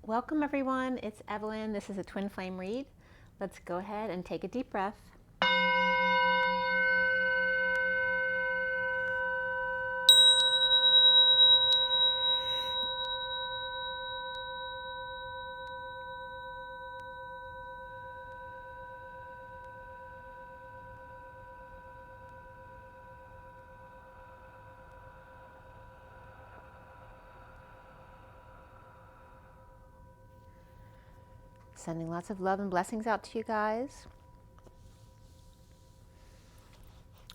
Welcome everyone, it's Evelyn. This is a twin flame read. Let's go ahead and take a deep breath. Sending lots of love and blessings out to you guys.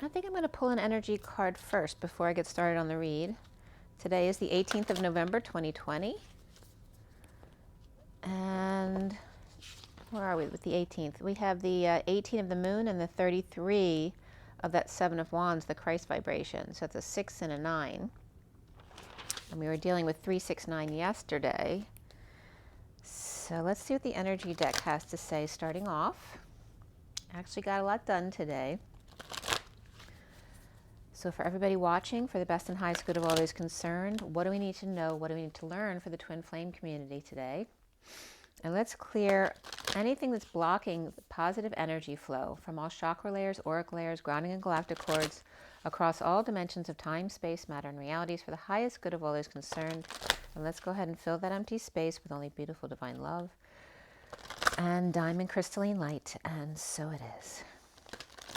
I think I'm going to pull an energy card first before I get started on the read. Today is the 18th of November, 2020. And where are we with the 18th? We have the 18 of the moon and the 33 of that 7 of wands, the Christ vibration. So it's a 6 and a 9. And we were dealing with 369 yesterday. So let's see what the energy deck has to say starting off. Actually got a lot done today. So for everybody watching, for the best and highest good of all those concerned, what do we need to know? What do we need to learn for the twin flame community today? And let's clear anything that's blocking the positive energy flow from all chakra layers, auric layers, grounding and galactic cords across all dimensions of time, space, matter, and realities for the highest good of all those concerned. And let's go ahead and fill that empty space with only beautiful divine love and diamond crystalline light. And so it is.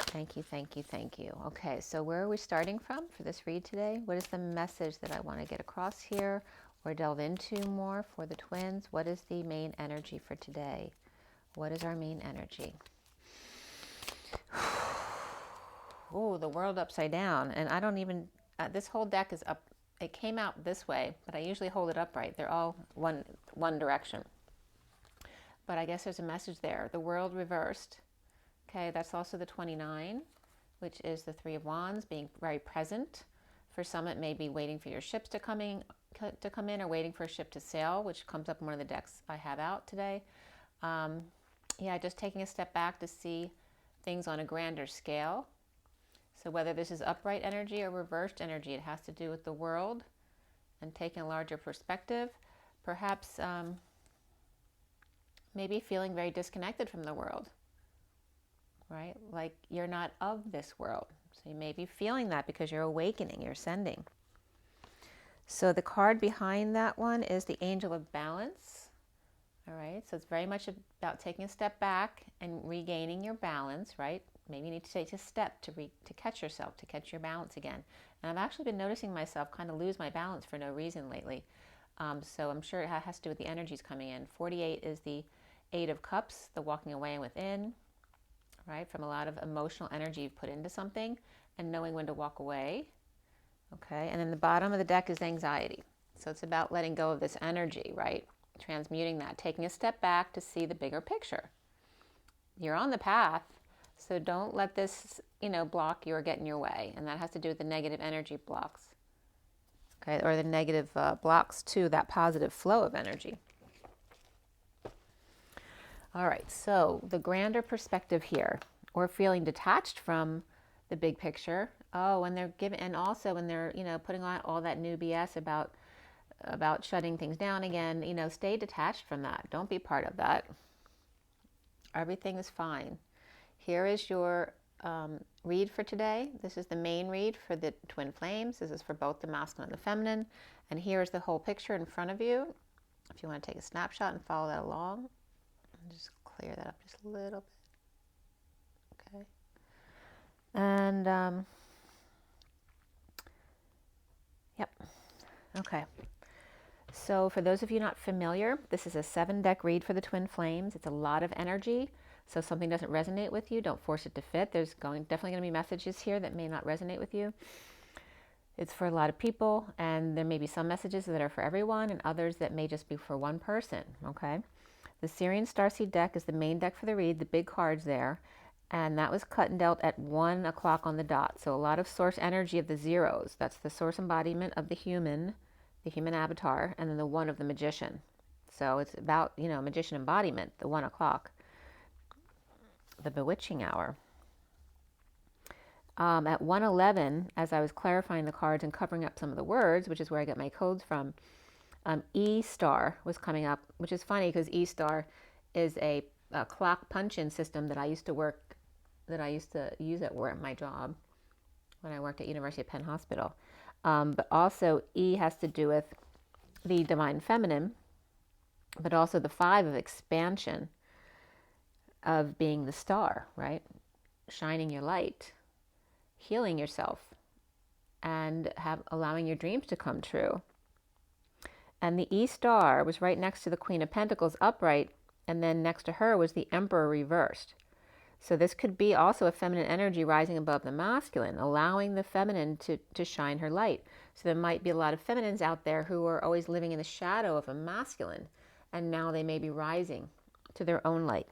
Thank you, thank you, thank you. Okay, so where are we starting from for this read today? What is the message that I want to get across here or delve into more for the twins? What is the main energy for today? What is our main energy? Oh, the world upside down. And I don't even, this whole deck is up. It came out this way, but I usually hold it upright. They're all one direction. But I guess there's a message there. The world reversed. Okay, that's also the 29, which is the 3 of wands, being very present. For some, it may be waiting for your ships to come in or waiting for a ship to sail, which comes up in one of the decks I have out today. Yeah, just taking a step back to see things on a grander scale. So whether this is upright energy or reversed energy, it has to do with the world and taking a larger perspective. Perhaps maybe feeling very disconnected from the world, right? Like you're not of this world. So you may be feeling that because you're awakening, you're ascending. So the card behind that one is the Angel of Balance. All right, so it's very much about taking a step back and regaining your balance, right? Maybe you need to take a step to catch yourself, to catch your balance again. And I've actually been noticing myself kind of lose my balance for no reason lately. So I'm sure it has to do with the energies coming in. 48 is the 8 of Cups, the walking away and within, right? From a lot of emotional energy you've put into something and knowing when to walk away. Okay, and then the bottom of the deck is anxiety. So it's about letting go of this energy, right? Transmuting that, taking a step back to see the bigger picture. You're on the path, so don't let this, block you or get in your way. And that has to do with the negative energy blocks, okay, or the negative blocks to that positive flow of energy. All right, so the grander perspective here, or feeling detached from the big picture. Oh, when they're giving, and also when they're, putting on all that new BS about shutting things down again, stay detached from that. Don't be part of that. Everything is fine. Here is your read for today. This is the main read for the twin flames. This is for both the masculine and the feminine. And here is the whole picture in front of you. If you want to take a snapshot and follow that along, just clear that up just a little bit. Okay. And yep. Okay. So for those of you not familiar, this is a 7-deck read for the twin flames. It's a lot of energy. So if something doesn't resonate with you, don't force it to fit. There's definitely going to be messages here that may not resonate with you. It's for a lot of people, and there may be some messages that are for everyone and others that may just be for one person, okay? The SIRIAN Starseed deck is the main deck for the read, the big cards there, and that was cut and dealt at 1 o'clock on the dot. So a lot of source energy of the zeros. That's the source embodiment of the human avatar, and then the 1 of the magician. So it's about, magician embodiment, the 1 o'clock, the bewitching hour. At 1:11, as I was clarifying the cards and covering up some of the words, which is where I get my codes from, E star was coming up, which is funny because E star is a clock punch-in system that I used to use at work, my job, when I worked at University of Penn Hospital. But also E has to do with the divine feminine, but also the 5 of expansion, of being the star, right? Shining your light, healing yourself, and allowing your dreams to come true. And the E star was right next to the Queen of Pentacles upright, and then next to her was the Emperor reversed. So this could be also a feminine energy rising above the masculine, allowing the feminine to shine her light. So there might be a lot of feminines out there who are always living in the shadow of a masculine, and now they may be rising to their own light.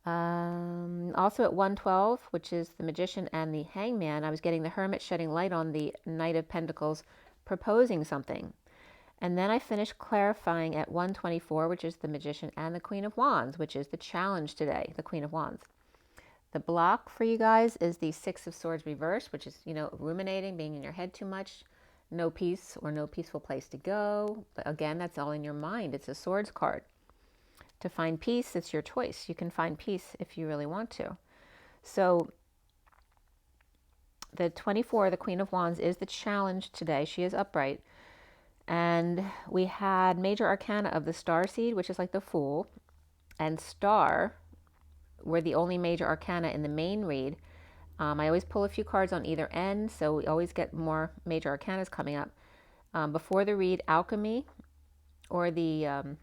Also at 112, which is the Magician and the Hangman, I was getting the Hermit shedding light on the Knight of Pentacles, proposing something. And then I finished clarifying at 124, which is the Magician and the Queen of Wands, which is the challenge today, the Queen of Wands. The block for you guys is the 6 of Swords reversed, which is, ruminating, being in your head too much, no peace or no peaceful place to go. But again, that's all in your mind. It's a Swords card. To find peace, it's your choice. You can find peace if you really want to. So the 24, the Queen of Wands, is the challenge today. She is upright. And we had major arcana of the Starseed, which is like the Fool, and Star were the only major arcana in the main read. I always pull a few cards on either end, so we always get more major arcanas coming up. Before the read, Alchemy, or the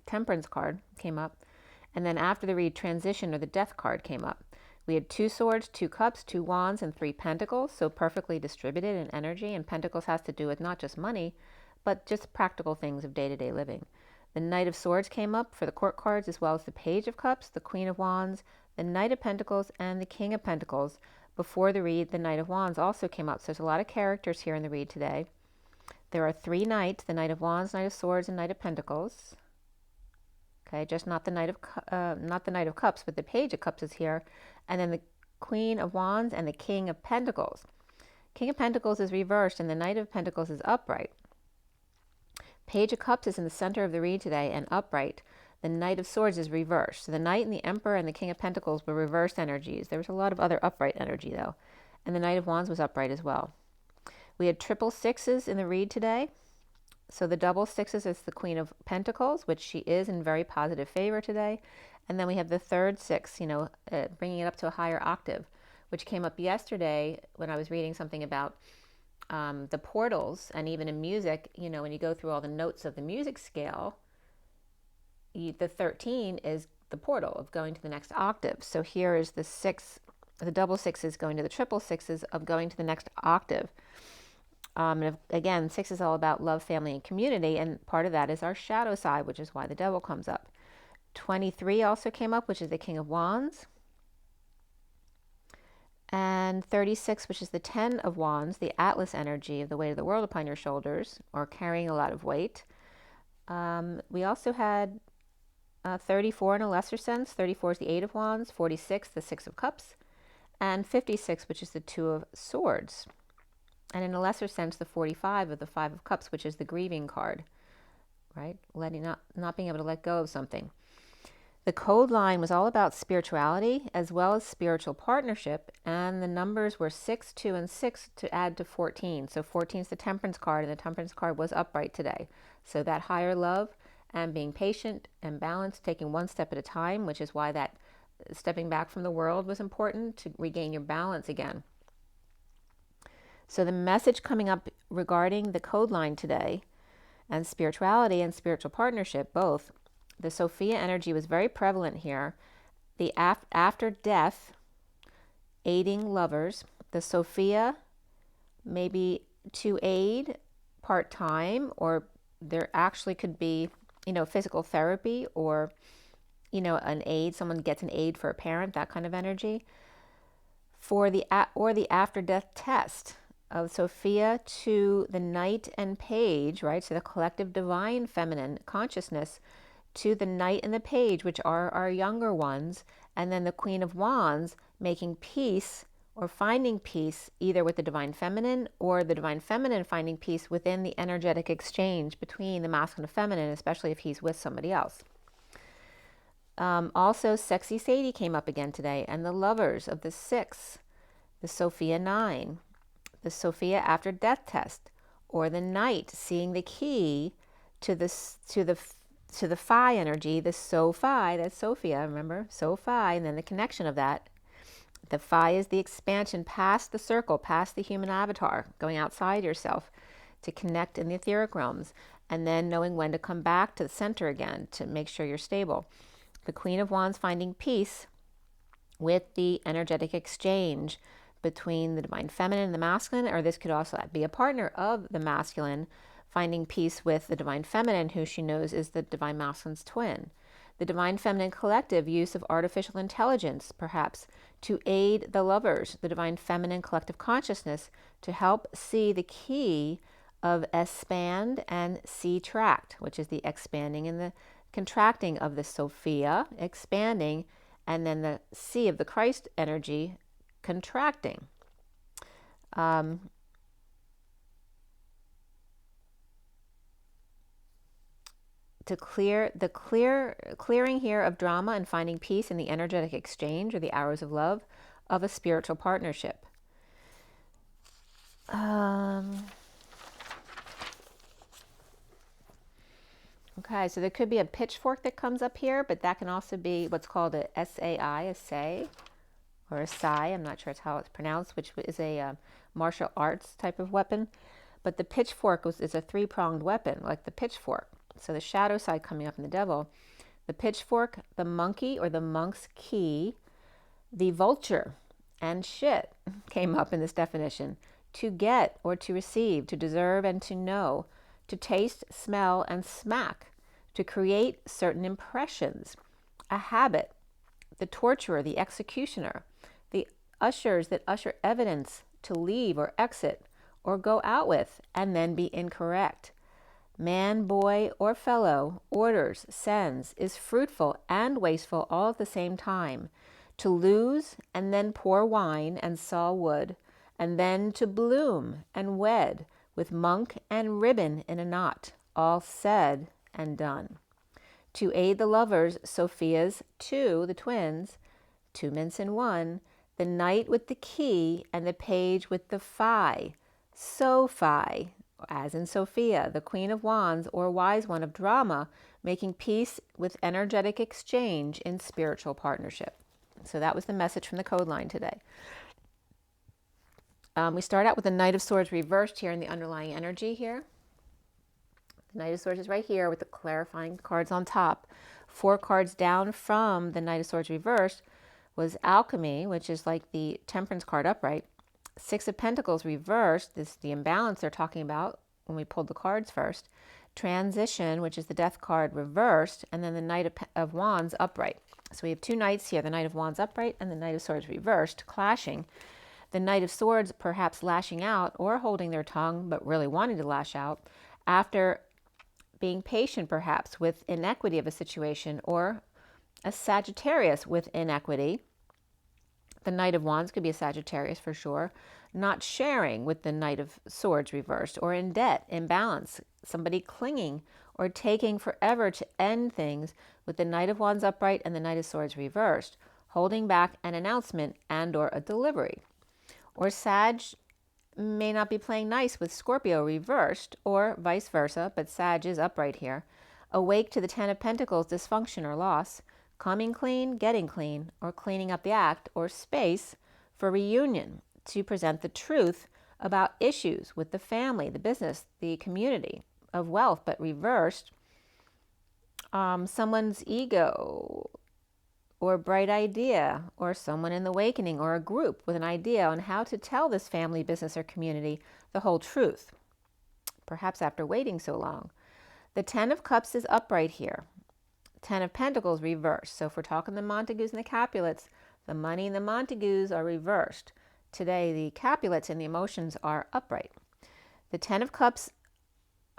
Temperance card came up. And then after the read, Transition, or the Death card, came up. We had 2 swords, 2 cups, 2 wands, and 3 pentacles, so perfectly distributed in energy. And pentacles has to do with not just money, but just practical things of day-to-day living. The Knight of Swords came up for the court cards, as well as the Page of Cups, the Queen of Wands, the Knight of Pentacles, and the King of Pentacles. Before the read, the Knight of Wands also came up. So there's a lot of characters here in the read today. There are 3 knights, the Knight of Wands, Knight of Swords, and Knight of Pentacles. Okay, just not the Knight of Cups, but the Page of Cups is here. And then the Queen of Wands and the King of Pentacles. King of Pentacles is reversed and the Knight of Pentacles is upright. Page of Cups is in the center of the read today and upright. The Knight of Swords is reversed. So the Knight and the Emperor and the King of Pentacles were reversed energies. There was a lot of other upright energy though. And the Knight of Wands was upright as well. We had triple sixes in the read today. So the double sixes is the Queen of Pentacles, which she is in very positive favor today. And then we have the third 6, bringing it up to a higher octave, which came up yesterday when I was reading something about the portals. And even in music, when you go through all the notes of the music scale, the 13 is the portal of going to the next octave. So here is the 6, the double sixes going to the triple sixes of going to the next octave. And again, 6 is all about love, family, and community, and part of that is our shadow side, which is why the devil comes up. 23 also came up, which is the King of Wands. And 36, which is the 10 of Wands, the Atlas energy of the weight of the world upon your shoulders, or carrying a lot of weight. We also had 34 in a lesser sense. 34 is the 8 of Wands, 46, the 6 of Cups, and 56, which is the 2 of Swords. And in a lesser sense, the 45 of the 5 of Cups, which is the grieving card, right? Not being able to let go of something. The code line was all about spirituality as well as spiritual partnership, and the numbers were 6, 2, and 6 to add to 14. So 14 is the Temperance card, and the Temperance card was upright today. So that higher love and being patient and balanced, taking one step at a time, which is why that stepping back from the world was important, to regain your balance again. So the message coming up regarding the code line today and spirituality and spiritual partnership, both, the Sophia energy was very prevalent here. The after death, aiding lovers, the Sophia maybe to aid part-time, or there actually could be, physical therapy, or, an aid, someone gets an aid for a parent, that kind of energy. For the after death test of Sophia to the Knight and Page, right? So the collective divine feminine consciousness to the Knight and the Page, which are our younger ones, and then the Queen of Wands making peace or finding peace either with the divine feminine or the divine feminine finding peace within the energetic exchange between the masculine and feminine, especially if he's with somebody else. Also, Sexy Sadie came up again today, and the lovers of the 6, the Sophia 9, the Sophia after death test, or the Knight seeing the key to the Phi energy, the Phi, that's Sophia, remember? Phi, and then the connection of that. The Phi is the expansion past the circle, past the human avatar, going outside yourself to connect in the etheric realms, and then knowing when to come back to the center again to make sure you're stable. The Queen of Wands finding peace with the energetic exchange between the divine feminine and the masculine, or this could also be a partner of the masculine finding peace with the divine feminine, who she knows is the divine masculine's twin. The divine feminine collective use of artificial intelligence, perhaps, to aid the lovers, the divine feminine collective consciousness, to help see the key of expand and contract, which is the expanding and the contracting of the Sophia, expanding, and then the C of the Christ energy, contracting. To clearing here of drama and finding peace in the energetic exchange or the hours of love of a spiritual partnership. Okay, so there could be a pitchfork that comes up here, but that can also be what's called a SAI, a say, or a sai, I'm not sure it's how it's pronounced, which is a martial arts type of weapon. But the pitchfork is a 3-pronged weapon, like the pitchfork. So the shadow side coming up in the devil, the pitchfork, the monkey or the monk's key, the vulture, and shit came up in this definition. To get or to receive, to deserve and to know, to taste, smell, and smack, to create certain impressions, a habit, the torturer, the executioner, the ushers that usher evidence to leave or exit or go out with and then be incorrect. Man, boy, or fellow, orders, sends, is fruitful and wasteful all at the same time. To lose and then pour wine and saw wood, and then to bloom and wed with monk and ribbon in a knot, all said and done. To aid the lovers, Sophia's 2, the twins, 2 mints in 1, the Knight with the key and the page with the Phi, Phi, as in Sophia, the Queen of Wands or Wise One of drama, making peace with energetic exchange in spiritual partnership. So that was the message from the code line today. We start out with the Knight of Swords reversed here in the underlying energy here. The Knight of Swords is right here with the clarifying cards on top. 4 cards down from the Knight of Swords reversed was Alchemy, which is like the Temperance card upright. 6 of Pentacles reversed, this is the imbalance they're talking about when we pulled the cards first. Transition, which is the Death card reversed, and then the Knight of Wands upright. So we have 2 Knights here, the Knight of Wands upright and the Knight of Swords reversed, clashing. The Knight of Swords perhaps lashing out or holding their tongue, but really wanting to lash out after being patient perhaps with inequity of a situation, or a Sagittarius with inequity. The Knight of Wands could be a Sagittarius for sure. Not sharing with the Knight of Swords reversed, or in debt, imbalance, somebody clinging or taking forever to end things with the Knight of Wands upright and the Knight of Swords reversed, holding back an announcement and or a delivery. Or Sag may not be playing nice with Scorpio reversed, or vice versa, but Sag is upright here. Awake to the 10 of Pentacles dysfunction or loss, coming clean, getting clean, or cleaning up the act or space for reunion to present the truth about issues with the family, the business, the community of wealth, but reversed. Someone's ego or bright idea, or someone in the awakening, or a group with an idea on how to tell this family, business, or community the whole truth, perhaps after waiting so long. The 10 of Cups is upright here. 10 of Pentacles reversed. So if we're talking the Montagues and the Capulets, the money and the Montagues are reversed. Today, the Capulets and the emotions are upright. The 10 of Cups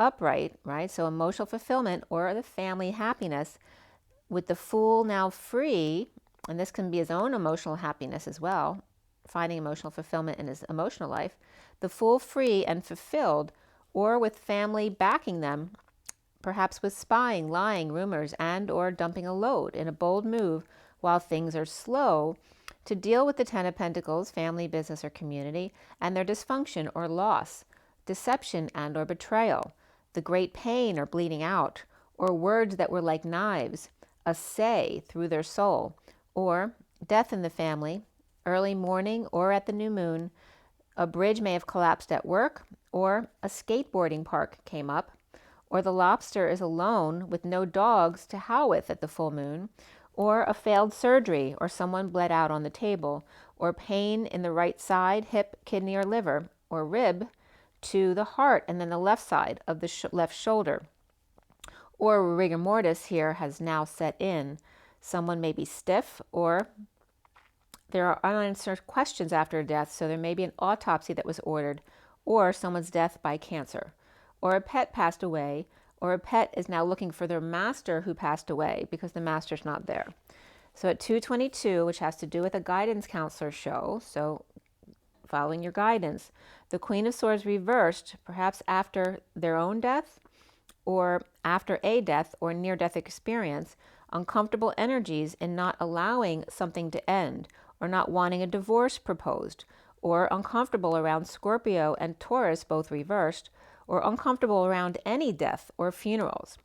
upright, right? So emotional fulfillment or the family happiness, with the Fool now free, and this can be his own emotional happiness as well, finding emotional fulfillment in his emotional life. The Fool, free and fulfilled, or with family backing them, perhaps with spying, lying, rumors, and or dumping a load in a bold move while things are slow to deal with the Ten of Pentacles, family, business, or community, and their dysfunction or loss, deception and or betrayal, the great pain or bleeding out, or words that were like knives, a say through their soul, or death in the family, early morning or at the new moon, a bridge may have collapsed at work, or a skateboarding park came up, or the lobster is alone with no dogs to howl with at the full moon, or a failed surgery, or someone bled out on the table, or pain in the right side, hip, kidney, or liver, or rib to the heart and then the left side of the left shoulder. Or rigor mortis here has now set in. Someone may be stiff, or there are unanswered questions after death, so there may be an autopsy that was ordered, or someone's death by cancer, or a pet passed away, or a pet is now looking for their master who passed away because the master's not there. So at 222, which has to do with a guidance counselor show, so following your guidance, the Queen of Swords reversed, perhaps after their own death, or after a death or near-death experience, uncomfortable energies in not allowing something to end, or not wanting a divorce proposed, or uncomfortable around Scorpio and Taurus, both reversed, or uncomfortable around any death or funerals.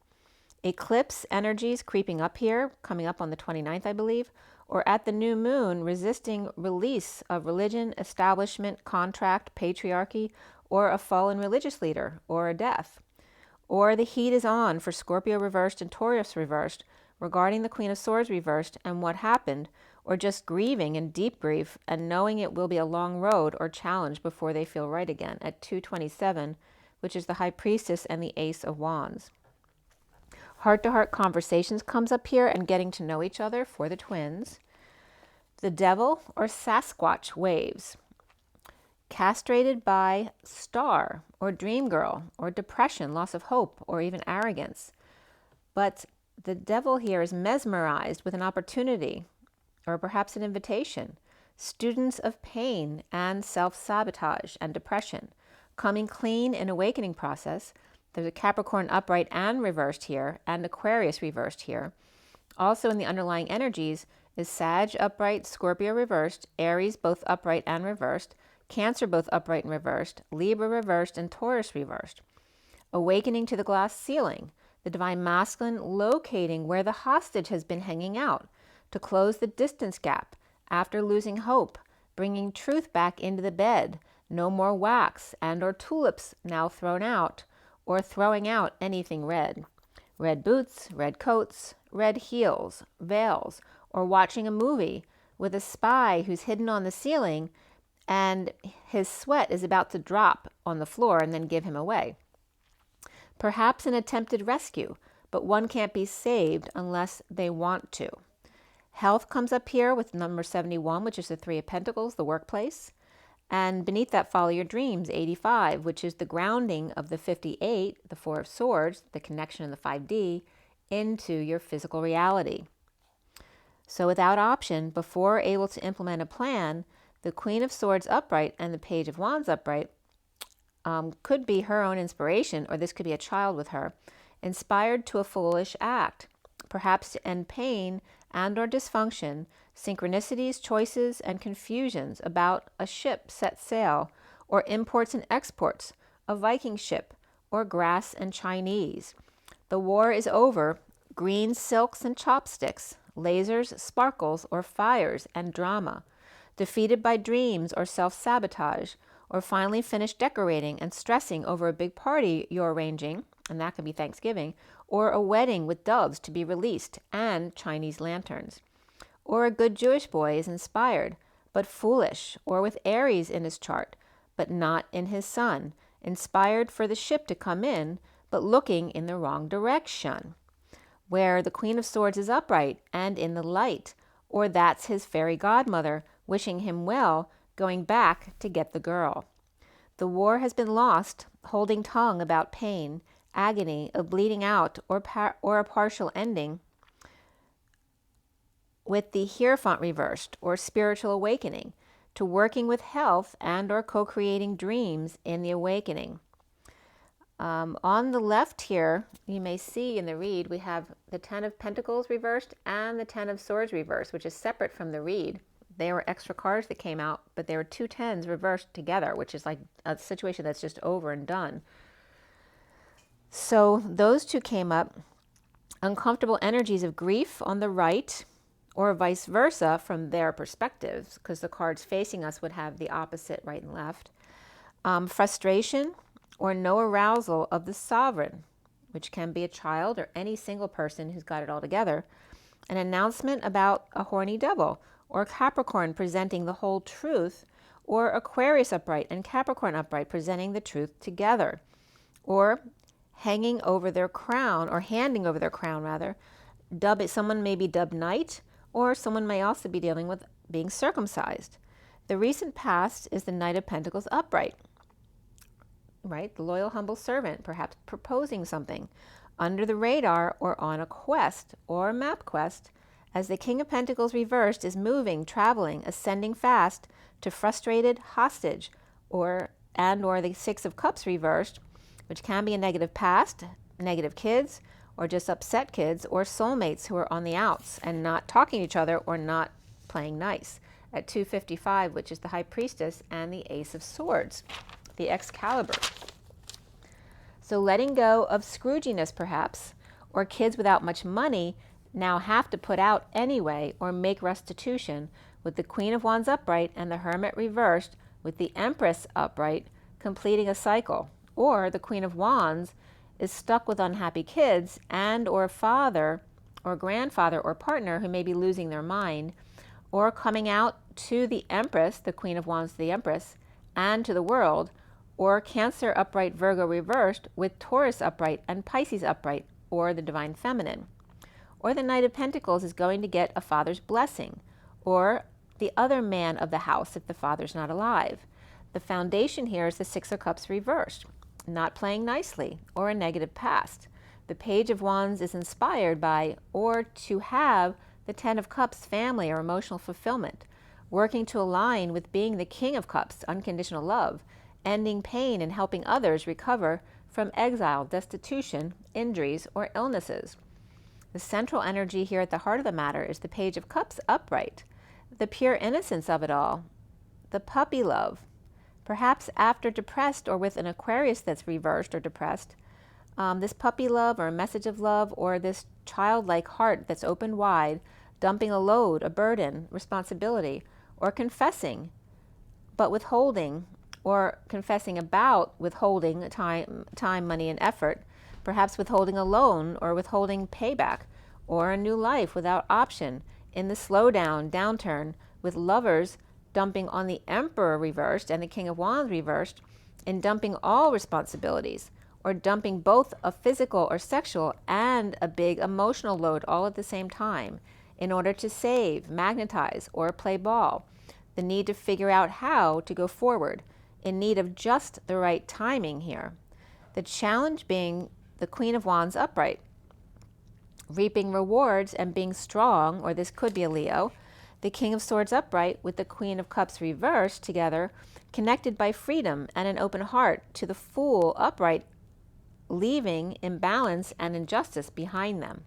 Eclipse energies creeping up here, coming up on the 29th, I believe, or at the new moon, resisting release of religion, establishment, contract, patriarchy, or a fallen religious leader, or a death. Or the heat is on for Scorpio reversed and Taurus reversed, regarding the Queen of Swords reversed and what happened, or just grieving in deep grief and knowing it will be a long road or challenge before they feel right again at 227, which is the High Priestess and the Ace of Wands. Heart-to-heart conversations comes up here and getting to know each other for the twins. The Devil or Sasquatch waves. Castrated by star or dream girl or depression, loss of hope, or even arrogance. But the devil here is mesmerized with an opportunity or perhaps an invitation. Students of pain and self-sabotage and depression. Coming clean in awakening process. There's a Capricorn upright and reversed here, and Aquarius reversed here. Also in the underlying energies is Sag upright, Scorpio reversed, Aries both upright and reversed, Cancer both upright and reversed, Libra reversed, and Taurus reversed. Awakening to the glass ceiling, the divine masculine locating where the hostage has been hanging out to close the distance gap after losing hope, bringing truth back into the bed, no more wax and or tulips now thrown out, or throwing out anything red. Red boots, red coats, red heels, veils, or watching a movie with a spy who's hidden on the ceiling and his sweat is about to drop on the floor and then give him away. Perhaps an attempted rescue, but one can't be saved unless they want to. Health comes up here with number 71, which is the Three of Pentacles, the workplace. And beneath that, follow your dreams, 85, which is the grounding of the 58, the Four of Swords, the connection in the 5D, into your physical reality. So without option, before able to implement a plan, the Queen of Swords upright and the Page of Wands upright could be her own inspiration, or this could be a child with her, inspired to a foolish act, perhaps to end pain and or dysfunction, synchronicities, choices, and confusions about a ship set sail, or imports and exports, a Viking ship, or grass and Chinese. The war is over, green silks and chopsticks, lasers, sparkles, or fires and drama, defeated by dreams or self-sabotage, or finally finished decorating and stressing over a big party you're arranging, and that could be Thanksgiving, or a wedding with doves to be released and Chinese lanterns. Or a good Jewish boy is inspired, but foolish, or with Aries in his chart, but not in his sun, inspired for the ship to come in, but looking in the wrong direction, where the Queen of Swords is upright and in the light, or that's his fairy godmother wishing him well, going back to get the girl. The war has been lost, holding tongue about pain, agony of bleeding out, or a partial ending, with the Hierophant reversed, or spiritual awakening, to working with health and or co-creating dreams in the awakening. On the left here, you may see in the read, we have the 10 of Pentacles reversed and the 10 of Swords reversed, which is separate from the read. They were extra cards that came out, but there were 2 10s reversed together, which is like a situation that's just over and done. So those 2 came up. Uncomfortable energies of grief on the right, or vice versa from their perspectives, because the cards facing us would have the opposite right and left. Frustration or no arousal of the sovereign, which can be a child or any single person who's got it all together. An announcement about a horny devil, or Capricorn presenting the whole truth, or Aquarius upright and Capricorn upright presenting the truth together, or hanging over their crown, or handing over their crown rather. Someone may be dubbed knight, or someone may also be dealing with being circumcised. The recent past is the Knight of Pentacles upright, right? The loyal, humble servant, perhaps proposing something, under the radar or on a quest or a map quest, as the King of Pentacles reversed is moving, traveling, ascending fast to frustrated hostage, or the 6 of Cups reversed, which can be a negative past, negative kids, or just upset kids, or soulmates who are on the outs and not talking to each other or not playing nice. At 255, which is the High Priestess and the Ace of Swords, the Excalibur. So letting go of Scrooginess perhaps, or kids without much money now have to put out anyway or make restitution, with the Queen of Wands upright and the Hermit reversed, with the Empress upright, completing a cycle. Or the Queen of Wands is stuck with unhappy kids and or father or grandfather or partner who may be losing their mind, or coming out to the Empress, the Queen of Wands, the Empress, and to the world, or Cancer upright, Virgo reversed, with Taurus upright and Pisces upright, or the Divine Feminine. Or the Knight of Pentacles is going to get a father's blessing, or the other man of the house if the father's not alive. The foundation here is the 6 of Cups reversed, not playing nicely, or a negative past. The Page of Wands is inspired by, or to have, the 10 of Cups family or emotional fulfillment, working to align with being the King of Cups, unconditional love, ending pain and helping others recover from exile, destitution, injuries, or illnesses. The central energy here at the heart of the matter is the Page of Cups upright, the pure innocence of it all, the puppy love. Perhaps after depressed or with an Aquarius that's reversed or depressed, this puppy love or a message of love, or this childlike heart that's open wide, dumping a load, a burden, responsibility, or confessing, but withholding, or confessing about withholding time, money, and effort, perhaps withholding a loan or withholding payback, or a new life without option, in the slowdown, downturn, with lovers dumping on the Emperor reversed and the King of Wands reversed, and dumping all responsibilities, or dumping both a physical or sexual and a big emotional load all at the same time, in order to save, magnetize, or play ball. The need to figure out how to go forward, in need of just the right timing here. The challenge being the Queen of Wands upright, reaping rewards and being strong, or this could be a Leo. The King of Swords upright with the Queen of Cups reversed together, connected by freedom and an open heart, to the Fool upright, leaving imbalance and injustice behind them.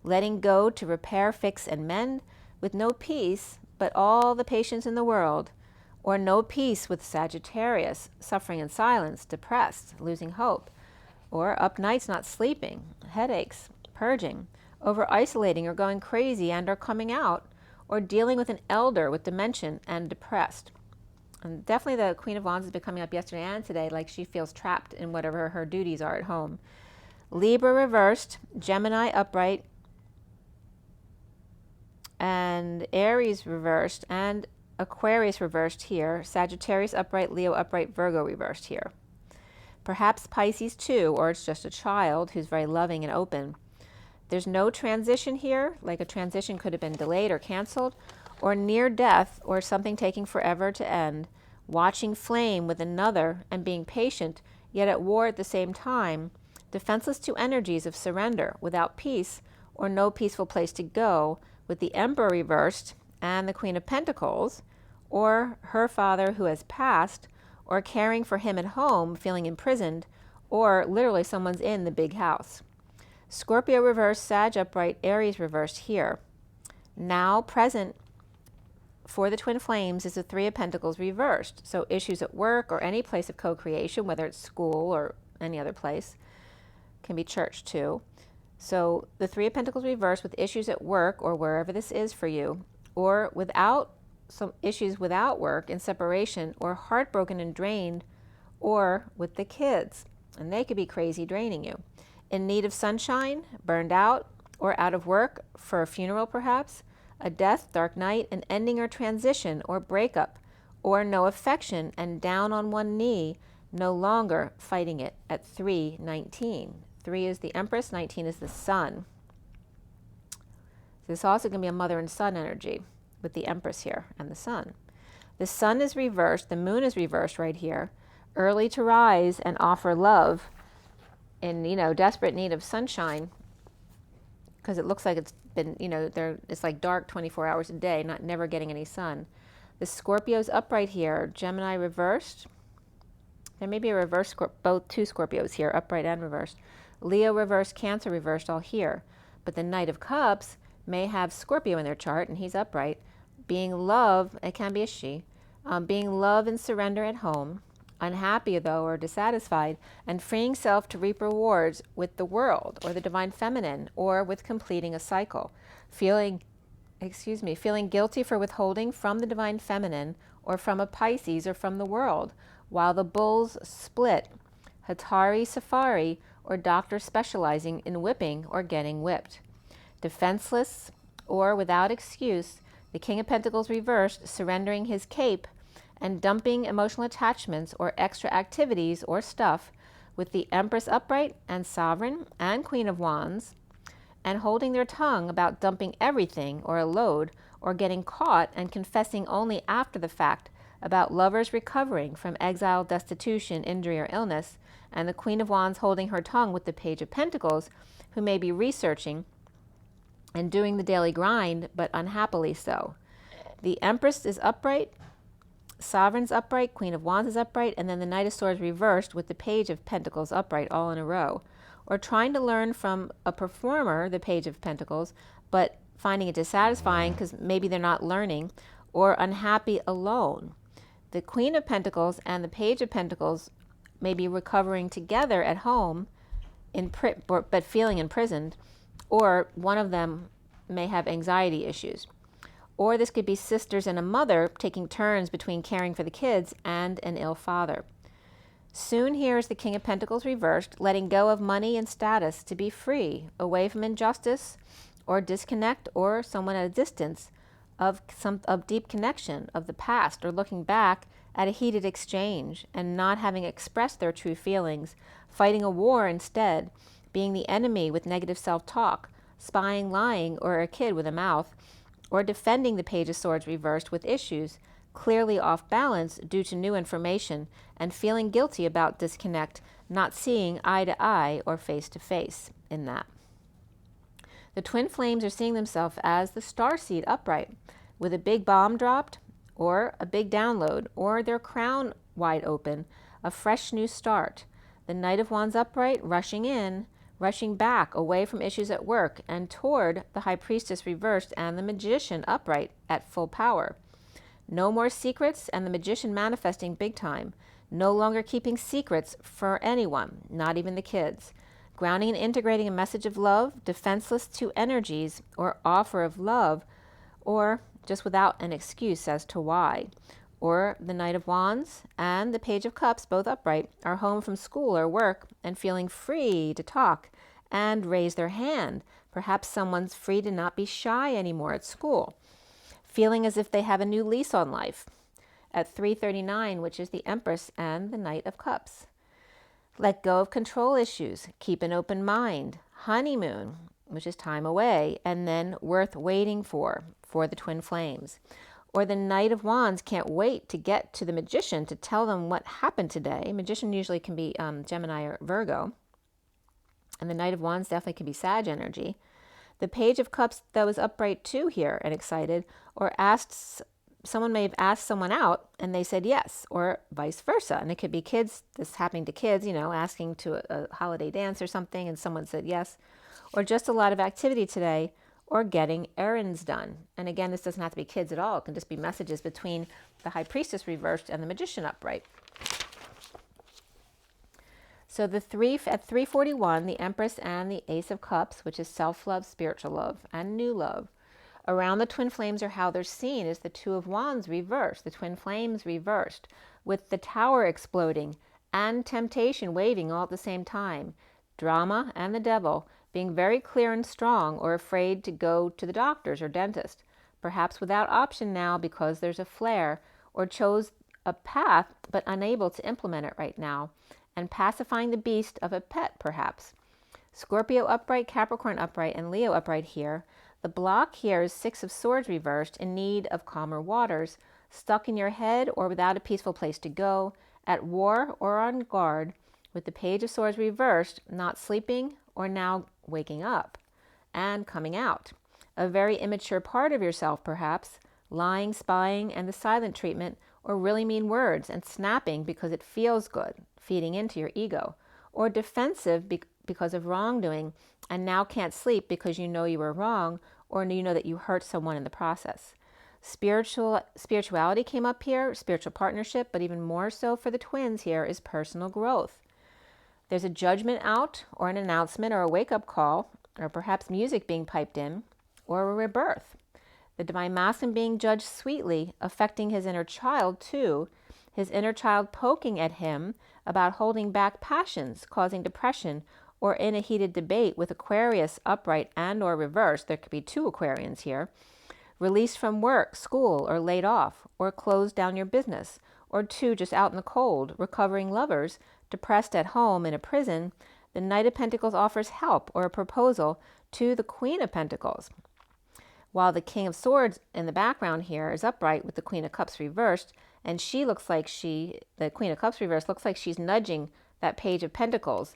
Letting go to repair, fix, and mend, with no peace, but all the patience in the world. Or no peace with Sagittarius, suffering in silence, depressed, losing hope. Or up nights not sleeping, headaches, purging, over isolating or going crazy and or coming out, or dealing with an elder with dementia and depressed. And definitely the Queen of Wands has been coming up yesterday and today, like she feels trapped in whatever her duties are at home. Libra reversed, Gemini upright, and Aries reversed, and Aquarius reversed here, Sagittarius upright, Leo upright, Virgo reversed here. Perhaps Pisces too, or it's just a child who's very loving and open. There's no transition here, like a transition could have been delayed or canceled, or near death, or something taking forever to end, watching flame with another and being patient, yet at war at the same time, defenseless to energies of surrender, without peace, or no peaceful place to go, with the Emperor reversed and the Queen of Pentacles, or her father who has passed, or caring for him at home, feeling imprisoned, or literally someone's in the big house. Scorpio reversed, Sag upright, Aries reversed here. Now present for the twin flames is the Three of Pentacles reversed. So issues at work or any place of co-creation, whether it's school or any other place, can be church too. So the Three of Pentacles reversed with issues at work or wherever this is for you, or without some issues without work, in separation, or heartbroken and drained, or with the kids. And they could be crazy, draining you. In need of sunshine, burned out, or out of work for a funeral perhaps, a death, dark night, an ending or transition or breakup, or no affection and down on one knee, no longer fighting it at 3:19. 3 is the Empress, 19 is the Sun. This also can be a mother and son energy with the Empress here and the Sun. The Sun is reversed, the Moon is reversed right here, early to rise and offer love in, desperate need of sunshine, because it looks like it's been, it's like dark 24 hours a day, never getting any sun. The Scorpio's upright here, Gemini reversed. There may be a reverse, both two Scorpios here, upright and reversed. Leo reversed, Cancer reversed, all here. But the Knight of Cups may have Scorpio in their chart, and he's upright, being love, it can be a she, being love and surrender at home, unhappy though or dissatisfied, and freeing self to reap rewards with the world or the divine feminine, or with completing a cycle, feeling guilty for withholding from the divine feminine or from a Pisces or from the world, while the bulls split, Hatari Safari, or doctor specializing in whipping or getting whipped. Defenseless or without excuse, the King of Pentacles reversed, surrendering his cape and dumping emotional attachments or extra activities or stuff, with the Empress upright and Sovereign and Queen of Wands, and holding their tongue about dumping everything or a load, or getting caught and confessing only after the fact about lovers recovering from exile, destitution, injury, or illness, and the Queen of Wands holding her tongue with the Page of Pentacles, who may be researching and doing the daily grind, but unhappily so. The Empress is upright, Sovereign's upright, Queen of Wands is upright, and then the Knight of Swords reversed with the Page of Pentacles upright, all in a row. Or trying to learn from a performer, the Page of Pentacles, but finding it dissatisfying because maybe they're not learning, or unhappy alone. The Queen of Pentacles and the Page of Pentacles may be recovering together at home, but feeling imprisoned, or one of them may have anxiety issues. Or this could be sisters and a mother taking turns between caring for the kids and an ill father. Soon here is the King of Pentacles reversed, letting go of money and status to be free, away from injustice or disconnect or someone at a distance of deep connection of the past, or looking back at a heated exchange and not having expressed their true feelings, fighting a war instead, being the enemy with negative self-talk, spying, lying, or a kid with a mouth, or defending the Page of Swords reversed with issues clearly off balance due to new information and feeling guilty about disconnect, not seeing eye to eye or face to face in that. The twin flames are seeing themselves as the Starseed upright, with a big bomb dropped, or a big download, or their crown wide open, a fresh new start. The Knight of Wands upright, rushing in, rushing back away from issues at work and toward the High Priestess reversed and the Magician upright at full power. No more secrets, and the Magician manifesting big time. No longer keeping secrets for anyone, not even the kids. Grounding and integrating a message of love, defenseless to energies or offer of love, or just without an excuse as to why. Or the Knight of Wands and the Page of Cups, both upright, are home from school or work and feeling free to talk and raise their hand. Perhaps someone's free to not be shy anymore at school, feeling as if they have a new lease on life. At 3:39, which is the Empress and the Knight of Cups. Let go of control issues, keep an open mind, honeymoon, which is time away, and then worth waiting for the twin flames. Or the Knight of Wands can't wait to get to the Magician to tell them what happened today. Magician usually can be Gemini or Virgo. And the Knight of Wands definitely can be Sag energy. The Page of Cups, though, is upright too here and excited, or asks someone may have asked someone out and they said yes, or vice versa. And it could be kids, this happening to kids, asking to a holiday dance or something and someone said yes, or just a lot of activity today, or getting errands done. And again, this doesn't have to be kids at all. It can just be messages between the High Priestess reversed and the Magician upright. So at 341, the Empress and the Ace of Cups, which is self-love, spiritual love, and new love. Around the twin flames, or how they're seen, is the Two of Wands reversed, the twin flames reversed, with the Tower exploding and temptation waving all at the same time. Drama and the Devil being very clear and strong, or afraid to go to the doctors or dentist, perhaps without option now because there's a flare, or chose a path but unable to implement it right now, and pacifying the beast of a pet perhaps. Scorpio upright, Capricorn upright, and Leo upright here. The block here is Six of Swords reversed, in need of calmer waters, stuck in your head or without a peaceful place to go, at war or on guard, with the Page of Swords reversed, not sleeping or now waking up and coming out. A very immature part of yourself perhaps, lying, spying, and the silent treatment, or really mean words and snapping because it feels good, feeding into your ego, or defensive because of wrongdoing and now can't sleep because you know you were wrong, or you know that you hurt someone in the process. Spirituality came up here, spiritual partnership, but even more so for the twins here is personal growth. There's a judgment out, or an announcement, or a wake-up call, or perhaps music being piped in, or a rebirth. The Divine Masculine being judged sweetly, affecting his inner child too, his inner child poking at him about holding back passions, causing depression, or in a heated debate with Aquarius upright and or reversed. There could be two Aquarians here. Released from work, school, or laid off, or closed down your business, or two just out in the cold, recovering lovers, depressed at home in a prison. The Knight of Pentacles offers help or a proposal to the Queen of Pentacles, while the King of Swords in the background here is upright with the Queen of Cups reversed, and she looks like the Queen of Cups reversed looks like she's nudging that Page of Pentacles,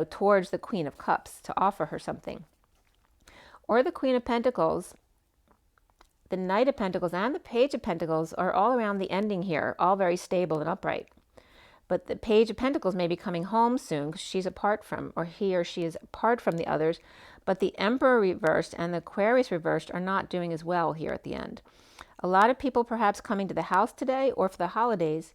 towards the Queen of Cups to offer her something. Or the Queen of Pentacles, the Knight of Pentacles, and the Page of Pentacles are all around the ending here, all very stable and upright. But the Page of Pentacles may be coming home soon because she's apart from, or he or she is apart from the others. But the Emperor reversed and the Aquarius reversed are not doing as well here at the end. A lot of people perhaps coming to the house today or for the holidays,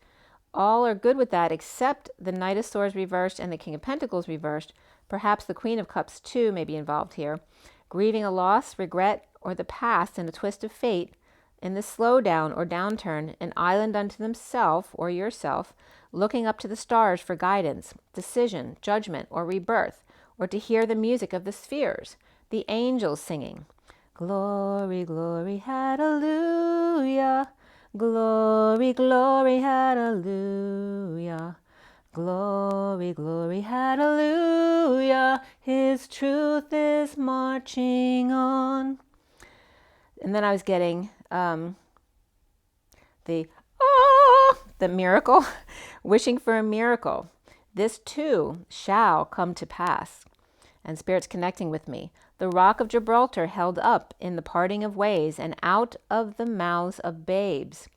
all are good with that except the Knight of Swords reversed and the King of Pentacles reversed. Perhaps the Queen of Cups too may be involved here. Grieving a loss, regret, or the past in a twist of fate, in the slowdown or downturn, an island unto themselves or yourself, looking up to the stars for guidance, decision, judgment, or rebirth, or to hear the music of the spheres, the angels singing. Glory, glory, hallelujah. Glory, glory, hallelujah. Glory, glory, hallelujah. His truth is marching on. And then I was getting the miracle, wishing for a miracle. This too shall come to pass. And Spirit's connecting with me. The rock of Gibraltar held up in the parting of ways and out of the mouths of babes,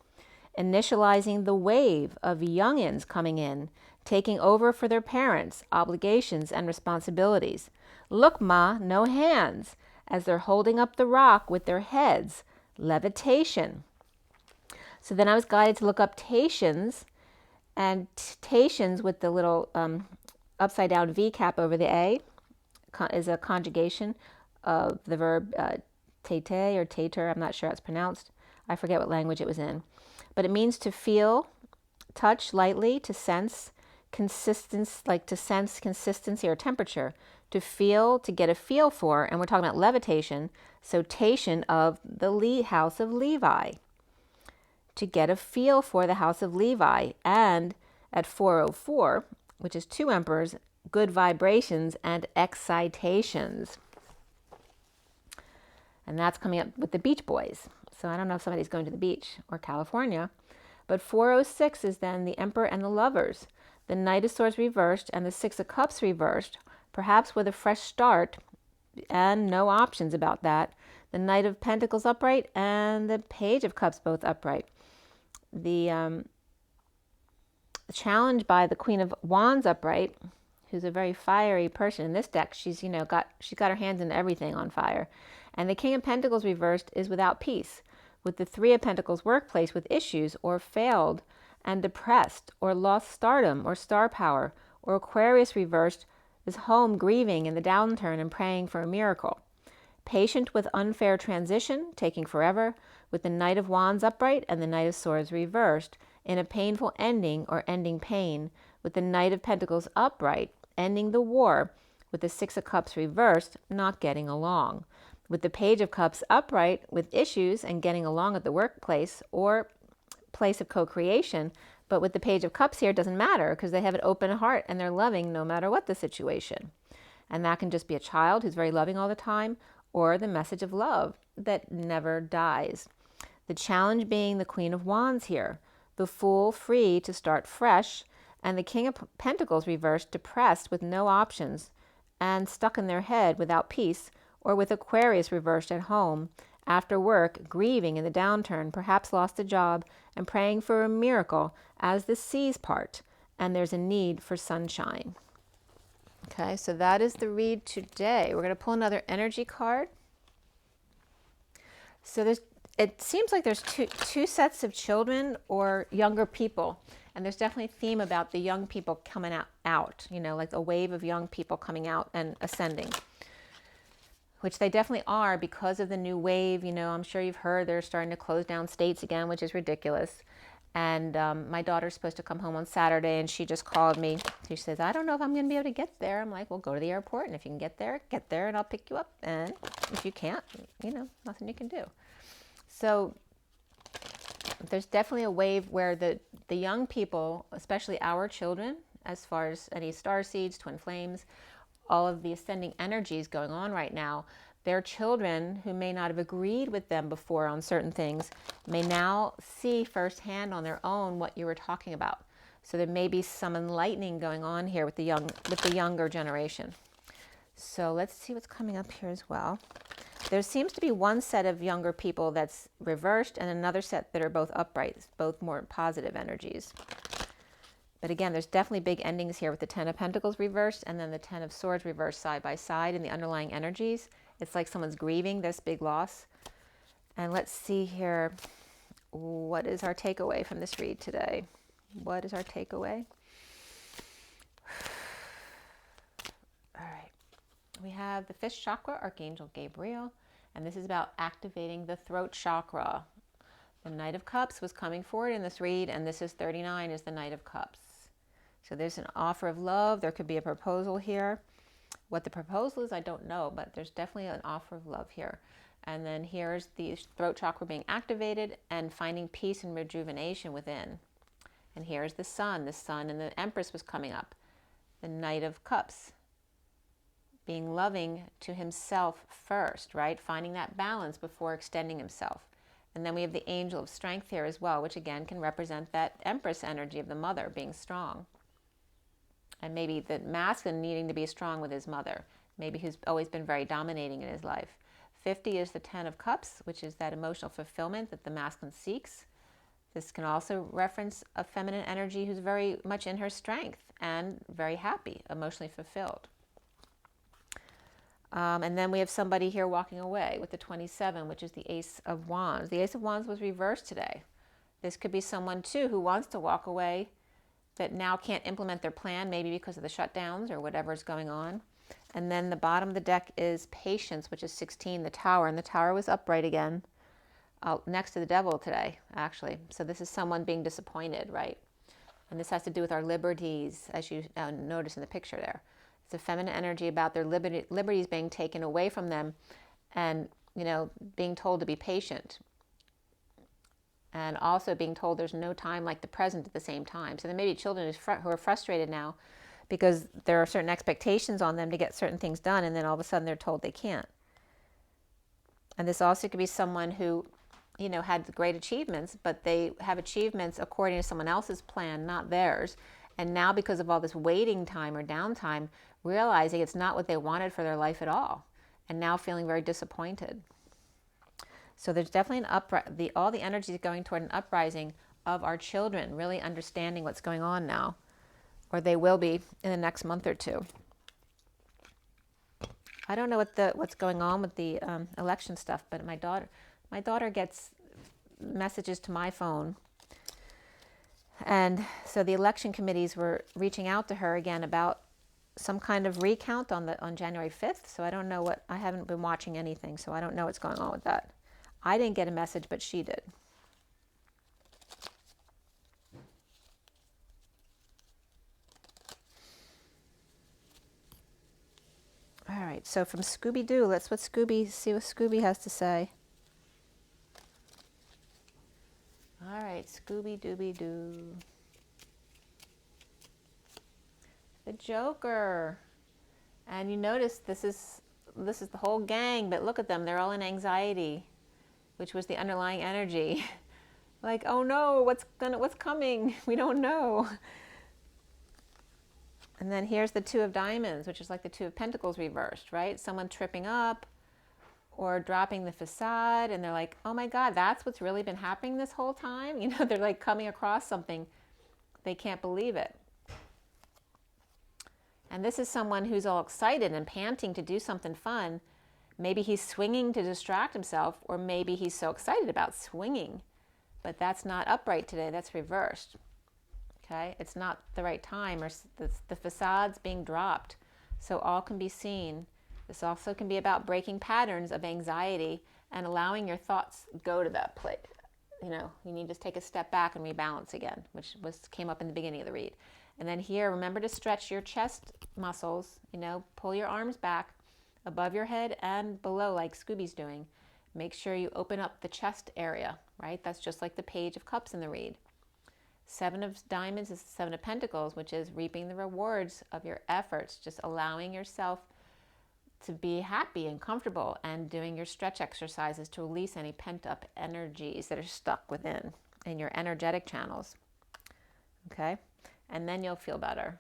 initializing the wave of youngins coming in, taking over for their parents, obligations and responsibilities. Look, Ma, no hands, as they're holding up the rock with their heads. Levitation. So then I was guided to look up tations, and tations with the little upside down V cap over the A is a conjugation of the verb tete or tater. I'm not sure how it's pronounced. I forget what language it was in. But it means to feel, touch lightly, to sense consistency, like to sense consistency or temperature, to feel, to get a feel for, and we're talking about levitation, so tation of the house of Levi. To get a feel for the house of Levi, and at 404, which is two emperors, good vibrations and excitations. And that's coming up with the Beach Boys. So I don't know if somebody's going to the beach or California. But 406 is then the Emperor and the Lovers. The Knight of Swords reversed and the Six of Cups reversed, perhaps with a fresh start and no options about that. The Knight of Pentacles upright and the Page of Cups both upright. the challenge by the Queen of Wands upright, who's a very fiery person in this deck. She's, she's got her hands in everything on fire. And the King of Pentacles reversed is without peace, with the Three of Pentacles workplace with issues or failed and depressed or lost stardom or star power, or Aquarius reversed is home grieving in the downturn and praying for a miracle. Patient with unfair transition, taking forever, with the Knight of Wands upright and the Knight of Swords reversed, in a painful ending or ending pain, with the Knight of Pentacles upright, ending the war, with the Six of Cups reversed, not getting along, with the Page of Cups upright, with issues and getting along at the workplace or place of co-creation. But with the Page of Cups here, it doesn't matter because they have an open heart and they're loving no matter what the situation. And that can just be a child who's very loving all the time, or the message of love that never dies. The challenge being the Queen of Wands here, the Fool free to start fresh, and the King of Pentacles reversed, depressed with no options and stuck in their head without peace, or with Aquarius reversed at home, after work, grieving in the downturn, perhaps lost a job, and praying for a miracle as the seas part, and there's a need for sunshine. Okay, so that is the read today. We're going to pull another energy card. So it seems like there's two sets of children or younger people, and there's definitely a theme about the young people coming out, like a wave of young people coming out and ascending, which they definitely are because of the new wave. I'm sure you've heard they're starting to close down states again, which is ridiculous. And my daughter's supposed to come home on Saturday, and she just called me. She says, I don't know if I'm going to be able to get there. I'm like, well, go to the airport, and if you can get there, and I'll pick you up. And if you can't, nothing you can do. So there's definitely a wave where the young people, especially our children, as far as any starseeds, twin flames, all of the ascending energies going on right now, their children who may not have agreed with them before on certain things may now see firsthand on their own what you were talking about. So there may be some enlightening going on here with the younger generation. So let's see what's coming up here as well. There seems to be one set of younger people that's reversed and another set that are both upright, both more positive energies. But again, there's definitely big endings here with the Ten of Pentacles reversed and then the Ten of Swords reversed side by side in the underlying energies. It's like someone's grieving this big loss. And let's see here, what is our takeaway from this read today? What is our takeaway? All right. We have the 5th chakra, Archangel Gabriel, and this is about activating the throat chakra. The Knight of Cups was coming forward in this read, and this is 39 is the Knight of Cups. So there's an offer of love. There could be a proposal here. What the proposal is, I don't know, but there's definitely an offer of love here. And then here's the throat chakra being activated and finding peace and rejuvenation within. And here's the Sun. The Sun and the Empress was coming up. The Knight of Cups, being loving to himself first, right? Finding that balance before extending himself. And then we have the Angel of Strength here as well, which again can represent that Empress energy of the mother being strong. And maybe the masculine needing to be strong with his mother. Maybe he's always been very dominating in his life. 50 is the 10 of Cups, which is that emotional fulfillment that the masculine seeks. This can also reference a feminine energy who's very much in her strength and very happy, emotionally fulfilled. And then we have somebody here walking away with the 27, which is the Ace of Wands. The Ace of Wands was reversed today. This could be someone, too, who wants to walk away that now can't implement their plan, maybe because of the shutdowns or whatever is going on. And then the bottom of the deck is Patience, which is 16, the Tower. And the Tower was upright again, next to the Devil today, actually. So this is someone being disappointed, right? And this has to do with our liberties, as you notice in the picture there. It's a feminine energy about their liberties being taken away from them and, being told to be patient. And also being told there's no time like the present at the same time. So there may be children who are frustrated now because there are certain expectations on them to get certain things done, and then all of a sudden they're told they can't. And this also could be someone who, had great achievements, but they have achievements according to someone else's plan, not theirs. And now because of all this waiting time or downtime, realizing it's not what they wanted for their life at all, and now feeling very disappointed. So there's definitely all the energy is going toward an uprising of our children really understanding what's going on now, or they will be in the next month or two. I don't know what's going on with the election stuff, but my daughter gets messages to my phone, and so the election committees were reaching out to her again about some kind of recount on January 5th. So I don't know I haven't been watching anything, so I don't know what's going on with that. I didn't get a message, but she did. All right, so from Scooby-Doo, let's see what Scooby has to say. All right, Scooby-Dooby-Doo. The Joker. And you notice this is the whole gang, but look at them, they're all in anxiety, which was the underlying energy. Like, oh no, what's coming? We don't know. And then here's the Two of Diamonds, which is like the Two of Pentacles reversed, right? Someone tripping up or dropping the facade, and they're like, oh my God, that's what's really been happening this whole time? You know, they're like coming across something. They can't believe it. And this is someone who's all excited and panting to do something fun. Maybe he's swinging to distract himself, or maybe he's so excited about swinging. But that's not upright today, that's reversed. Okay, it's not the right time, or the facade's being dropped, so all can be seen. This also can be about breaking patterns of anxiety and allowing your thoughts go to that place. You know, you need to take a step back and rebalance again, which came up in the beginning of the read. And then here, remember to stretch your chest muscles, you know, pull your arms back above your head and below like Scooby's doing. Make sure you open up the chest area, right? That's just like the Page of Cups in the read. Seven of Diamonds is the Seven of Pentacles, which is reaping the rewards of your efforts, just allowing yourself to be happy and comfortable and doing your stretch exercises to release any pent-up energies that are stuck within in your energetic channels. Okay? And then you'll feel better.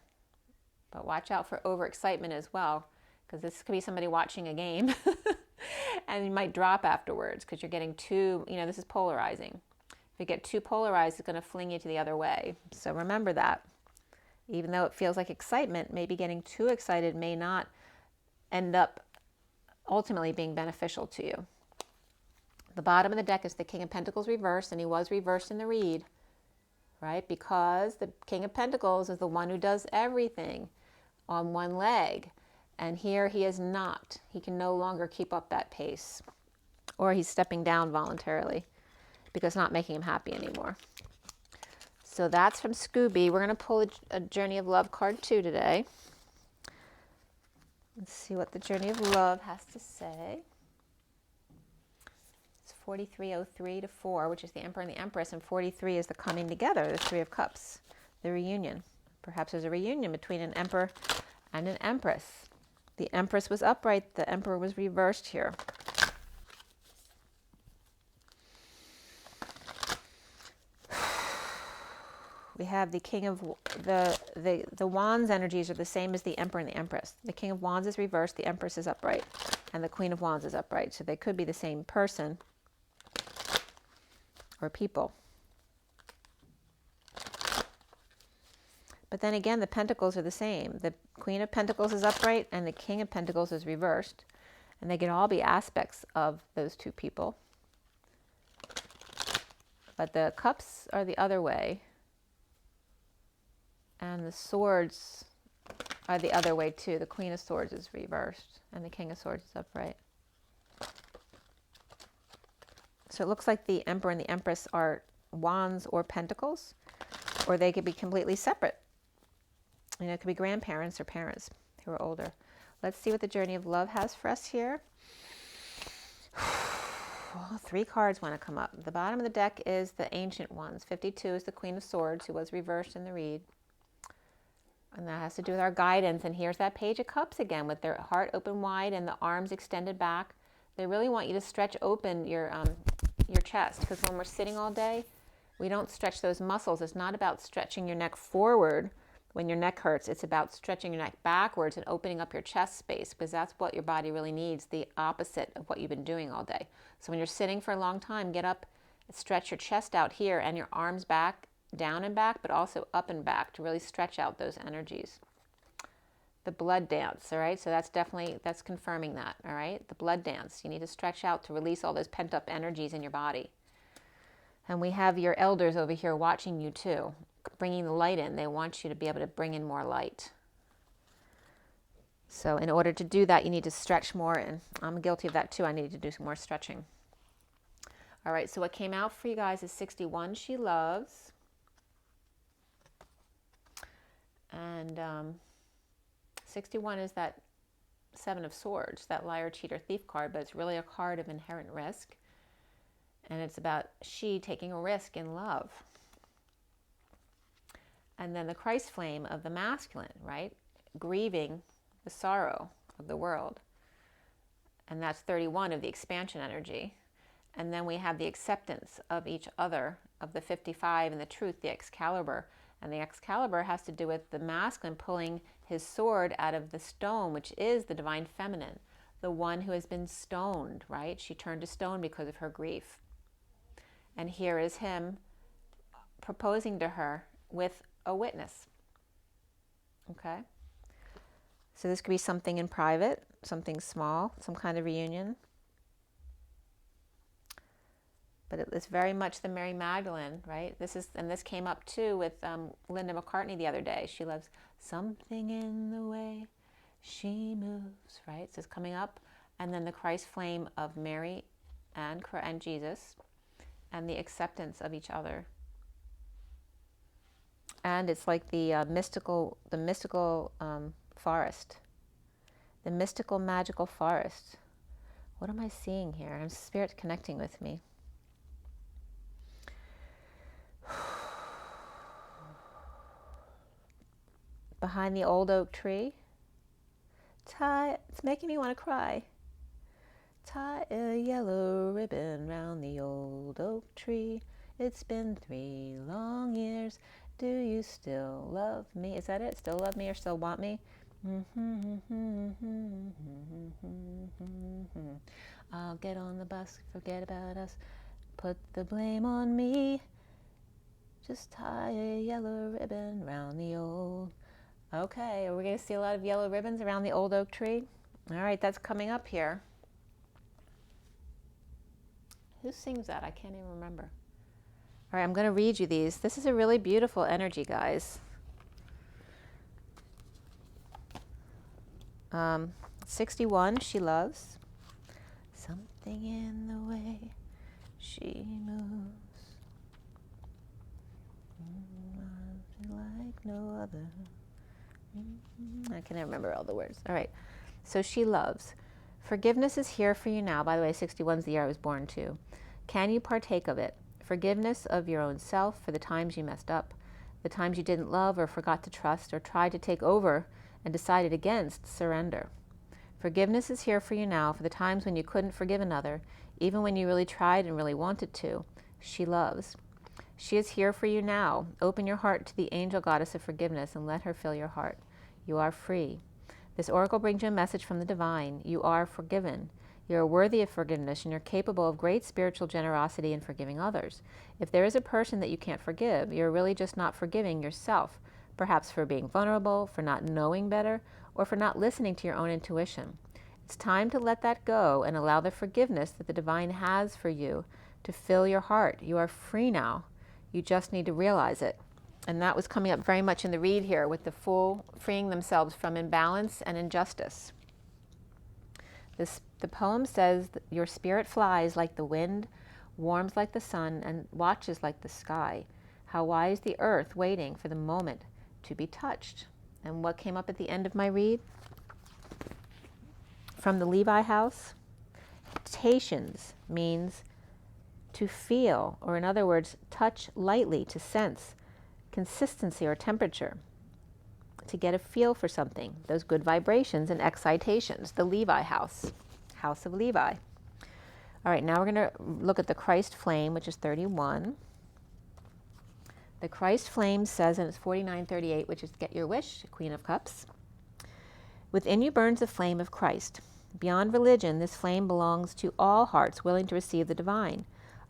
But watch out for overexcitement as well, because this could be somebody watching a game and you might drop afterwards because you're getting too, you know, this is polarizing. If you get too polarized, it's going to fling you to the other way. So remember that. Even though it feels like excitement, maybe getting too excited may not end up ultimately being beneficial to you. The bottom of the deck is the King of Pentacles reversed, and he was reversed in the read, right? Because the King of Pentacles is the one who does everything on one leg. And here he is not. He can no longer keep up that pace. Or he's stepping down voluntarily, because it's not making him happy anymore. So that's from Scooby. We're going to pull a Journey of Love card 2 today. Let's see what the Journey of Love has to say. It's 4303 to 4, which is the Emperor and the Empress, and 43 is the coming together, the Three of Cups, the reunion. Perhaps there's a reunion between an Emperor and an Empress. The Empress was upright, the Emperor was reversed here. We have the King of the Wands energies are the same as the Emperor and the Empress. The King of Wands is reversed, the Empress is upright, and the Queen of Wands is upright. So they could be the same person or people. But then again, the Pentacles are the same. The Queen of Pentacles is upright and the King of Pentacles is reversed. And they can all be aspects of those two people. But the Cups are the other way. And the Swords are the other way too. The Queen of Swords is reversed and the King of Swords is upright. So it looks like the Emperor and the Empress are Wands or Pentacles, or they could be completely separate. You know, it could be grandparents or parents who are older. Let's see what the Journey of Love has for us here. Well, 3 cards want to come up. The bottom of the deck is the Ancient Ones. 52 is the Queen of Swords, who was reversed in the read. And that has to do with our guidance. And here's that Page of Cups again with their heart open wide and the arms extended back. They really want you to stretch open your chest, because when we're sitting all day, we don't stretch those muscles. It's not about stretching your neck forward when your neck hurts. It's about stretching your neck backwards and opening up your chest space, because that's what your body really needs, the opposite of what you've been doing all day. So when you're sitting for a long time, get up Stretch your chest out here and your arms back, down and back, but also up and back to really stretch out those energies. The blood dance, all right? So that's definitely, that's confirming that, all right? The blood dance. You need to stretch out to release all those pent-up energies in your body. And we have your elders over here watching you too, bringing the light in. They want you to be able to bring in more light. So in order to do that, you need to stretch more, and I'm guilty of that too. I need to do some more stretching. All right, so what came out for you guys is 61, she loves. And 61 is that 7 of Swords, that liar, cheater, thief card, but it's really a card of inherent risk. And it's about she taking a risk in love. And then the Christ flame of the masculine, right? Grieving the sorrow of the world. And that's 31 of the expansion energy. And then we have the acceptance of each other, of the 55 and the truth, the Excalibur. And the Excalibur has to do with the masculine pulling his sword out of the stone, which is the divine feminine, the one who has been stoned, right? She turned to stone because of her grief. And here is him proposing to her with a witness. Okay? So this could be something in private, something small, some kind of reunion. But it's very much the Mary Magdalene, right? And this came up too with Linda McCartney the other day. She loves something in the way she moves, right? So it's coming up. And then the Christ flame of Mary and Jesus, and the acceptance of each other. And it's like the mystical forest, the mystical magical forest. What am I seeing here? I'm spirit connecting with me. Behind the old oak tree, it's making me want to cry. Tie a yellow ribbon round the old oak tree. It's been 3 long years. Do you still love me? Is that it? Still love me or still want me? I'll get on the bus, forget about us. Put the blame on me. Just tie a yellow ribbon round the old. Okay, are we going to see a lot of yellow ribbons around the old oak tree? All right, that's coming up here. Who sings that? I can't even remember. All right, I'm going to read you these. This is a really beautiful energy, guys. 61, she loves. Something in the way she moves. Like no other. I can't remember all the words. All right. So she loves. Forgiveness is here for you now. By the way, 61 is the year I was born too. Can you partake of it? Forgiveness of your own self for the times you messed up, the times you didn't love or forgot to trust or tried to take over and decided against surrender. Forgiveness is here for you now for the times when you couldn't forgive another, even when you really tried and really wanted to. She loves. She is here for you now. Open your heart to the angel goddess of forgiveness and let her fill your heart. You are free. This oracle brings you a message from the divine. You are forgiven. You are worthy of forgiveness, and you're capable of great spiritual generosity in forgiving others. If there is a person that you can't forgive, you're really just not forgiving yourself, perhaps for being vulnerable, for not knowing better, or for not listening to your own intuition. It's time to let that go and allow the forgiveness that the divine has for you to fill your heart. You are free now. You just need to realize it. And that was coming up very much in the read here with the Fool freeing themselves from imbalance and injustice. The poem says that your spirit flies like the wind, warms like the sun, and watches like the sky. How wise the earth waiting for the moment to be touched. And what came up at the end of my read? From the Levi house, tations means to feel, or in other words, touch lightly, to sense consistency or temperature, to get a feel for something, those good vibrations and excitations. The Levi house, house of Levi. All right, now we're going to look at the Christ flame, which is 31. The Christ flame says, and it's 4938, which is get your wish, Queen of Cups. Within you burns the flame of Christ. Beyond religion, this flame belongs to all hearts willing to receive the divine.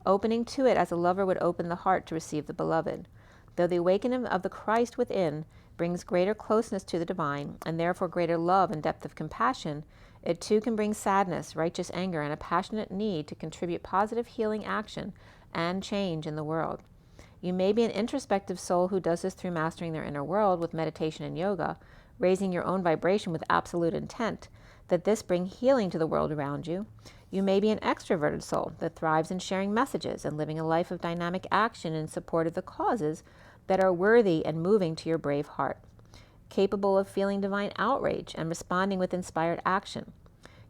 opening to it as a lover would open the heart to receive the beloved. Though the awakening of the Christ within brings greater closeness to the divine, and therefore greater love and depth of compassion, it too can bring sadness, righteous anger, and a passionate need to contribute positive healing action and change in the world. You may be an introspective soul who does this through mastering their inner world with meditation and yoga, raising your own vibration with absolute intent that this bring healing to the world around you. You may be an extroverted soul that thrives in sharing messages and living a life of dynamic action in support of the causes that are worthy and moving to your brave heart, capable of feeling divine outrage and responding with inspired action.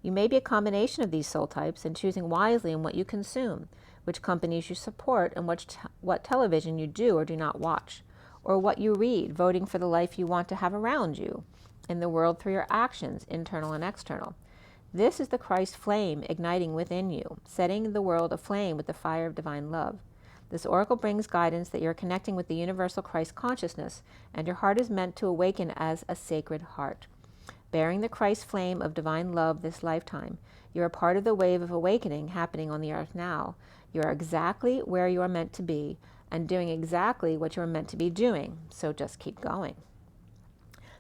You may be a combination of these soul types and choosing wisely in what you consume, which companies you support, and what television you do or do not watch, or what you read, voting for the life you want to have around you in the world through your actions, internal and external. This is the Christ flame igniting within you, setting the world aflame with the fire of divine love. This oracle brings guidance that you're connecting with the universal Christ consciousness, and your heart is meant to awaken as a sacred heart. Bearing the Christ flame of divine love this lifetime, you're a part of the wave of awakening happening on the earth now. You are exactly where you are meant to be and doing exactly what you are meant to be doing, so just keep going.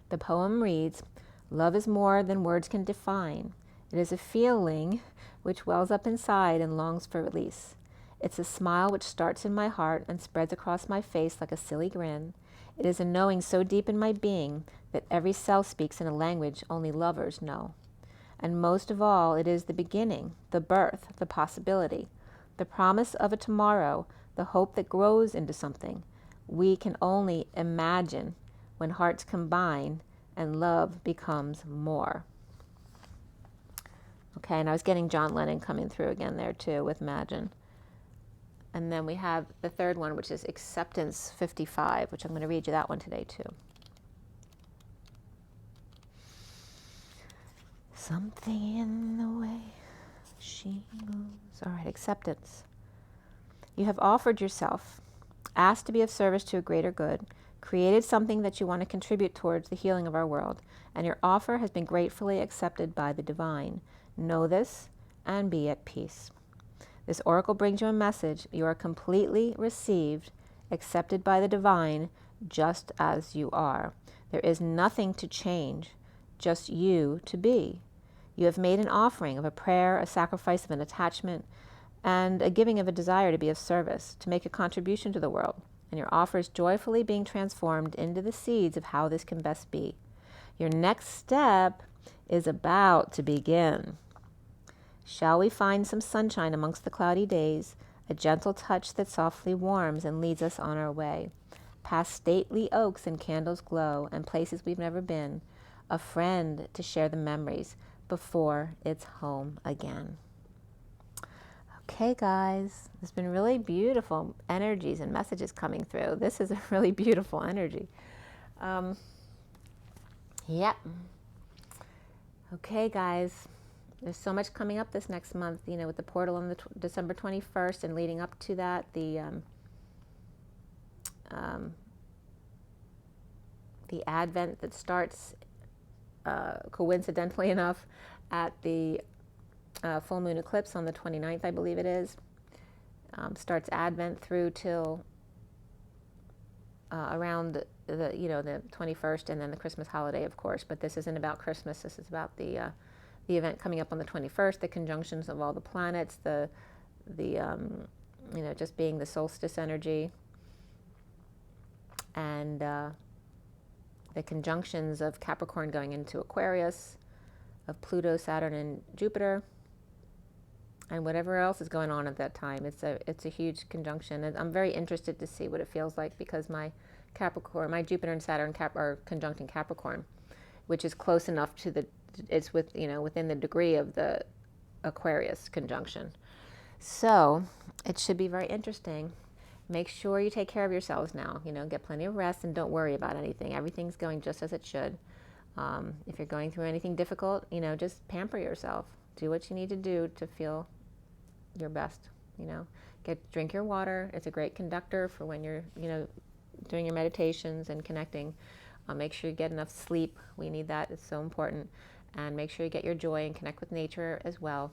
The poem reads, "Love is more than words can define. It is a feeling which wells up inside and longs for release. It's a smile which starts in my heart and spreads across my face like a silly grin. It is a knowing so deep in my being that every cell speaks in a language only lovers know. And most of all, it is the beginning, the birth, the possibility, the promise of a tomorrow, the hope that grows into something we can only imagine when hearts combine and love becomes more." Okay, and I was getting John Lennon coming through again there too with Imagine. And then we have the third one, which is Acceptance 55, which I'm going to read you that one today too. Something in the way she moves. All right, acceptance. You have offered yourself, asked to be of service to a greater good, created something that you want to contribute towards the healing of our world, and your offer has been gratefully accepted by the divine. Know this and be at peace. This oracle brings you a message. You are completely received, accepted by the divine, just as you are. There is nothing to change, just you to be. You have made an offering of a prayer, a sacrifice of an attachment, and a giving of a desire to be of service, to make a contribution to the world. And your offer is joyfully being transformed into the seeds of how this can best be. Your next step is about to begin. Shall we find some sunshine amongst the cloudy days, a gentle touch that softly warms and leads us on our way, past stately oaks and candles glow, and places we've never been, a friend to share the memories before it's home again. Okay, guys, there's been really beautiful energies and messages coming through. This is a really beautiful energy. Yep. Okay, guys. There's so much coming up this next month, you know, with the portal on the December 21st and leading up to that, the Advent that starts, coincidentally enough, at the full moon eclipse on the 29th, I believe it is. Starts Advent through till around the 21st, and then the Christmas holiday, of course. But this isn't about Christmas. This is about the event coming up on the 21st, the conjunctions of all the planets, the just being the solstice energy, and the conjunctions of Capricorn going into Aquarius, of Pluto, Saturn, and Jupiter, and whatever else is going on at that time. It's a huge conjunction, and I'm very interested to see what it feels like, because my Jupiter and Saturn are conjunct in Capricorn, which is close enough to it's within the degree of the Aquarius conjunction. So it should be very interesting. Make sure you take care of yourselves now. Get plenty of rest and don't worry about anything. Everything's going just as it should. If you're going through anything difficult, just pamper yourself. Do what you need to do to feel your best. Drink your water. It's a great conductor for when you're, doing your meditations and connecting. Make sure you get enough sleep. We need that. It's so important. And make sure you get your joy and connect with nature as well.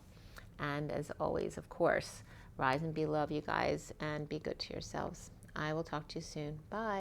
And as always, of course, Rise and be love, you guys, and be good to yourselves. I will talk to you soon. Bye.